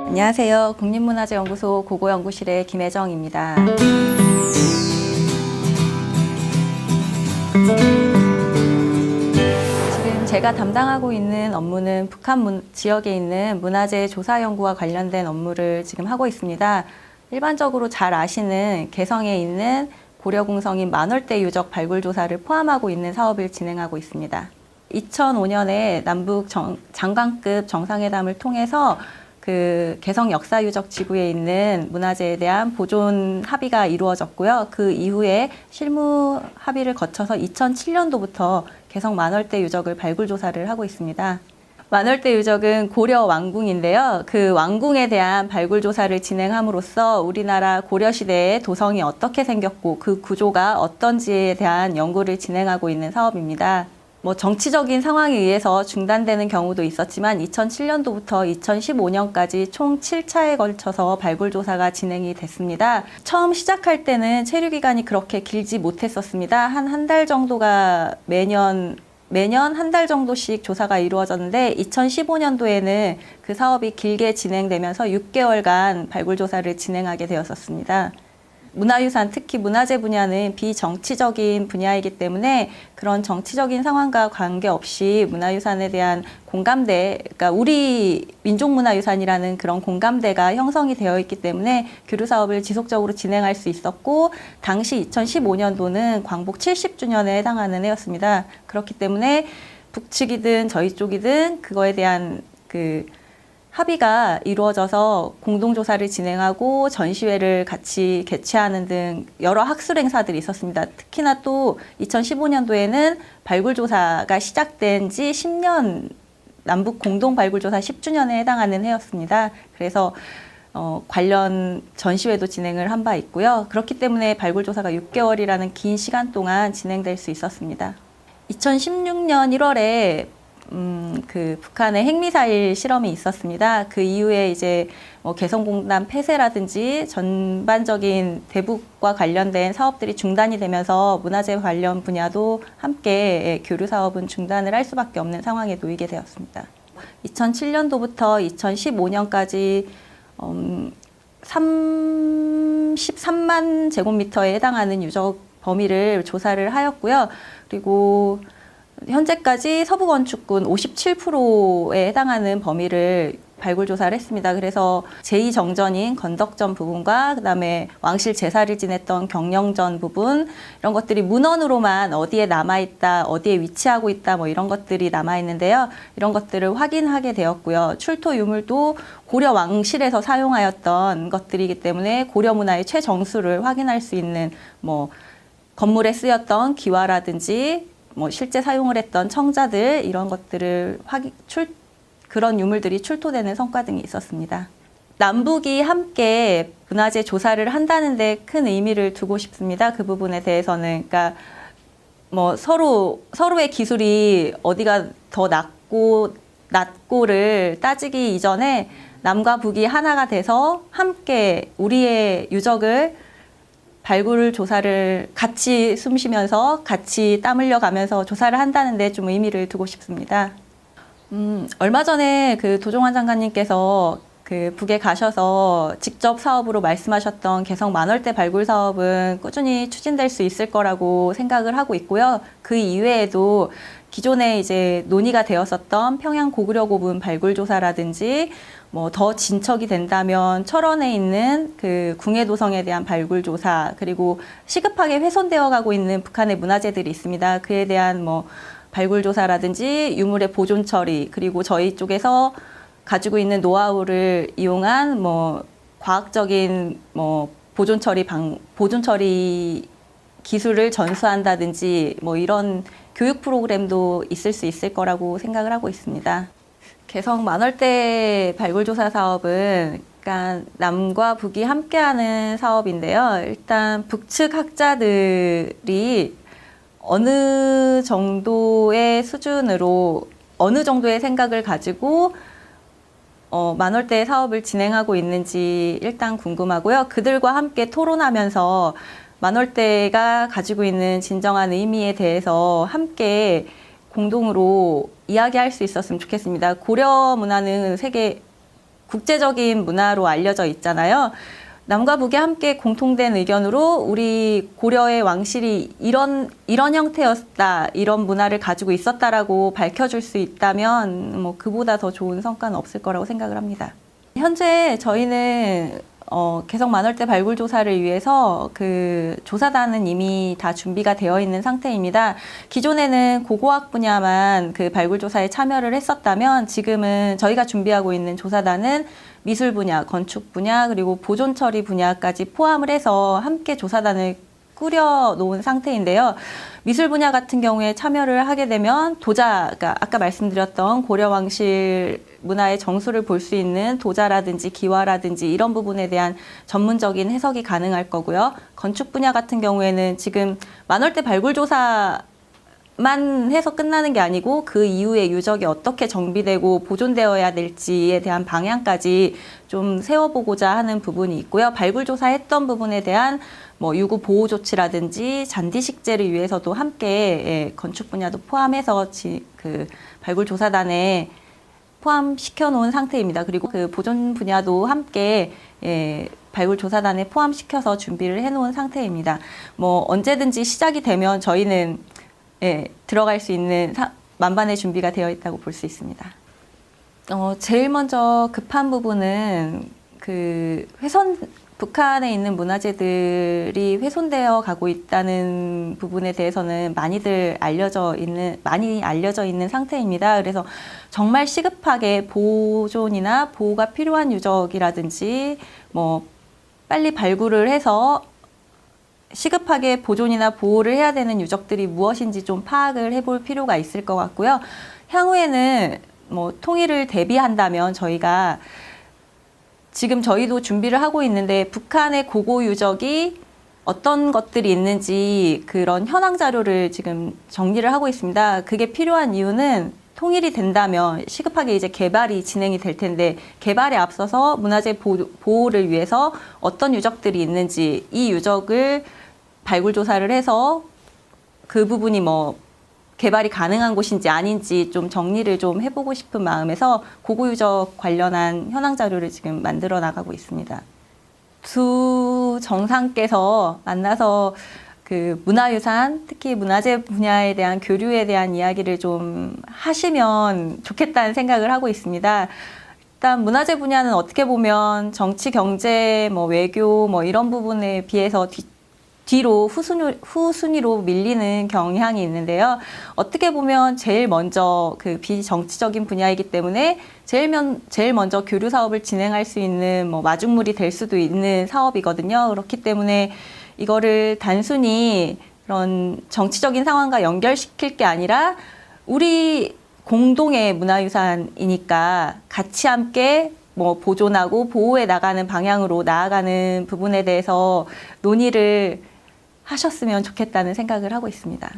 안녕하세요. 국립문화재연구소 고고연구실의 김혜정입니다. 지금 제가 담당하고 있는 업무는 북한 지역에 있는 문화재 조사 연구와 관련된 업무를 지금 하고 있습니다. 일반적으로 잘 아시는 개성에 있는 고려궁성인 만월대 유적 발굴 조사를 포함하고 있는 사업을 진행하고 있습니다. 2005년에 남북 장관급 정상회담을 통해서 그 개성 역사유적 지구에 있는 문화재에 대한 보존 합의가 이루어졌고요. 그 이후에 실무 합의를 거쳐서 2007년도부터 개성 만월대 유적을 발굴 조사를 하고 있습니다. 만월대 유적은 고려 왕궁인데요. 그 왕궁에 대한 발굴 조사를 진행함으로써 우리나라 고려 시대의 도성이 어떻게 생겼고 그 구조가 어떤지에 대한 연구를 진행하고 있는 사업입니다. 정치적인 상황에 의해서 중단되는 경우도 있었지만 2007년도부터 2015년까지 총 7차에 걸쳐서 발굴 조사가 진행이 됐습니다. 처음 시작할 때는 체류 기간이 그렇게 길지 못했었습니다. 한 달 정도가 매년 한 달 정도씩 조사가 이루어졌는데 2015년도에는 그 사업이 길게 진행되면서 6개월간 발굴 조사를 진행하게 되었었습니다. 문화유산, 특히 문화재 분야는 비정치적인 분야이기 때문에 그런 정치적인 상황과 관계없이 문화유산에 대한 공감대, 그러니까 우리 민족문화유산이라는 그런 공감대가 형성이 되어 있기 때문에 교류 사업을 지속적으로 진행할 수 있었고, 당시 2015년도는 광복 70주년에 해당하는 해였습니다. 그렇기 때문에 북측이든 저희 쪽이든 그거에 대한 합의가 이루어져서 공동조사를 진행하고 전시회를 같이 개최하는 등 여러 학술 행사들이 있었습니다. 특히나 또 2015년도에는 발굴조사가 시작된 지 10년, 남북 공동 발굴조사 10주년에 해당하는 해였습니다. 그래서 관련 전시회도 진행을 한 바 있고요. 그렇기 때문에 발굴조사가 6개월이라는 긴 시간 동안 진행될 수 있었습니다. 2016년 1월에 북한의 핵미사일 실험이 있었습니다. 그 이후에 이제 개성공단 폐쇄라든지 전반적인 대북과 관련된 사업들이 중단이 되면서 문화재 관련 분야도 함께 교류 사업은 중단을 할 수밖에 없는 상황에 놓이게 되었습니다. 2007년도부터 2015년까지 33만 제곱미터에 해당하는 유적 범위를 조사를 하였고요. 그리고 현재까지 서부건축군 57%에 해당하는 범위를 발굴 조사를 했습니다. 그래서 제2정전인 건덕전 부분과 그다음에 왕실 제사를 지냈던 경령전 부분, 이런 것들이 문헌으로만 어디에 남아있다, 어디에 위치하고 있다, 이런 것들이 남아있는데요. 이런 것들을 확인하게 되었고요. 출토 유물도 고려 왕실에서 사용하였던 것들이기 때문에 고려 문화의 최정수를 확인할 수 있는 건물에 쓰였던 기와라든지 실제 사용을 했던 청자들, 이런 것들을 그런 유물들이 출토되는 성과 등이 있었습니다. 남북이 함께 문화재 조사를 한다는 데 큰 의미를 두고 싶습니다. 그 부분에 대해서는. 그러니까 서로의 기술이 어디가 더 낮고를 따지기 이전에 남과 북이 하나가 돼서 함께 우리의 유적을 발굴 조사를 같이 숨쉬면서 같이 땀 흘려가면서 조사를 한다는 데 좀 의미를 두고 싶습니다. 얼마 전에 도종환 장관님께서 북에 가셔서 직접 사업으로 말씀하셨던 개성 만월대 발굴 사업은 꾸준히 추진될 수 있을 거라고 생각을 하고 있고요. 그 이외에도 기존에 이제 논의가 되었었던 평양 고구려 고분 발굴 조사라든지 더 진척이 된다면 철원에 있는 궁예도성에 대한 발굴 조사, 그리고 시급하게 훼손되어 가고 있는 북한의 문화재들이 있습니다. 그에 대한 발굴 조사라든지 유물의 보존 처리, 그리고 저희 쪽에서 가지고 있는 노하우를 이용한 과학적인 보존 처리 기술을 전수한다든지 이런 교육 프로그램도 있을 수 있을 거라고 생각을 하고 있습니다. 개성 만월대 발굴조사 사업은 그러니까 남과 북이 함께하는 사업인데요. 일단 북측 학자들이 어느 정도의 수준으로 어느 정도의 생각을 가지고 만월대 사업을 진행하고 있는지 일단 궁금하고요. 그들과 함께 토론하면서 만월대가 가지고 있는 진정한 의미에 대해서 함께 공동으로 이야기할 수 있었으면 좋겠습니다. 고려 문화는 세계 국제적인 문화로 알려져 있잖아요. 남과 북이 함께 공통된 의견으로 우리 고려의 왕실이 이런 형태였다, 이런 문화를 가지고 있었다라고 밝혀줄 수 있다면 뭐 그보다 더 좋은 성과는 없을 거라고 생각을 합니다. 현재 저희는 개성 만월대 발굴 조사를 위해서 그 조사단은 이미 다 준비가 되어 있는 상태입니다. 기존에는 고고학 분야만 그 발굴 조사에 참여를 했었다면 지금은 저희가 준비하고 있는 조사단은 미술 분야, 건축 분야, 그리고 보존 처리 분야까지 포함을 해서 함께 조사단을 꾸려 놓은 상태인데요. 미술 분야 같은 경우에 참여를 하게 되면 그러니까 아까 말씀드렸던 고려 왕실 문화의 정수를 볼 수 있는 도자라든지 기와라든지 이런 부분에 대한 전문적인 해석이 가능할 거고요. 건축 분야 같은 경우에는 지금 만월대 발굴 조사만 해서 끝나는 게 아니고 그 이후에 유적이 어떻게 정비되고 보존되어야 될지에 대한 방향까지 좀 세워보고자 하는 부분이 있고요. 발굴 조사했던 부분에 대한 뭐 유구 보호 조치라든지 잔디 식재를 위해서도 함께 건축 분야도 포함해서 그 발굴 조사단에 포함시켜 놓은 상태입니다. 그리고 그 보존 분야도 함께 발굴 조사단에 포함시켜서 준비를 해 놓은 상태입니다. 뭐 언제든지 시작이 되면 저희는 들어갈 수 있는 만반의 준비가 되어 있다고 볼 수 있습니다. 제일 먼저 급한 부분은 그 북한에 있는 문화재들이 훼손되어 가고 있다는 부분에 대해서는 많이 알려져 있는 상태입니다. 그래서 정말 시급하게 보존이나 보호가 필요한 유적이라든지 뭐 빨리 발굴을 해서 시급하게 보존이나 보호를 해야 되는 유적들이 무엇인지 좀 파악을 해볼 필요가 있을 것 같고요. 향후에는 뭐 통일을 대비한다면 저희가 지금 저희도 준비를 하고 있는데 북한의 고고 유적이 어떤 것들이 있는지 그런 현황 자료를 지금 정리를 하고 있습니다. 그게 필요한 이유는 통일이 된다면 시급하게 이제 개발이 진행이 될 텐데 개발에 앞서서 문화재 보호를 위해서 어떤 유적들이 있는지 이 유적을 발굴 조사를 해서 그 부분이 뭐 개발이 가능한 곳인지 아닌지 좀 정리를 좀 해보고 싶은 마음에서 고고유적 관련한 현황 자료를 지금 만들어 나가고 있습니다. 두 정상께서 만나서 그 문화유산, 특히 문화재 분야에 대한 교류에 대한 이야기를 좀 하시면 좋겠다는 생각을 하고 있습니다. 일단 문화재 분야는 어떻게 보면 정치, 경제, 뭐 외교 뭐 이런 부분에 비해서 뒤로 후순위로 밀리는 경향이 있는데요. 어떻게 보면 제일 먼저 그 비정치적인 분야이기 때문에 제일 먼저 교류 사업을 진행할 수 있는 뭐 마중물이 될 수도 있는 사업이거든요. 그렇기 때문에 이거를 단순히 그런 정치적인 상황과 연결시킬 게 아니라 우리 공동의 문화유산이니까 같이 함께 뭐 보존하고 보호해 나가는 방향으로 나아가는 부분에 대해서 논의를 하셨으면 좋겠다는 생각을 하고 있습니다.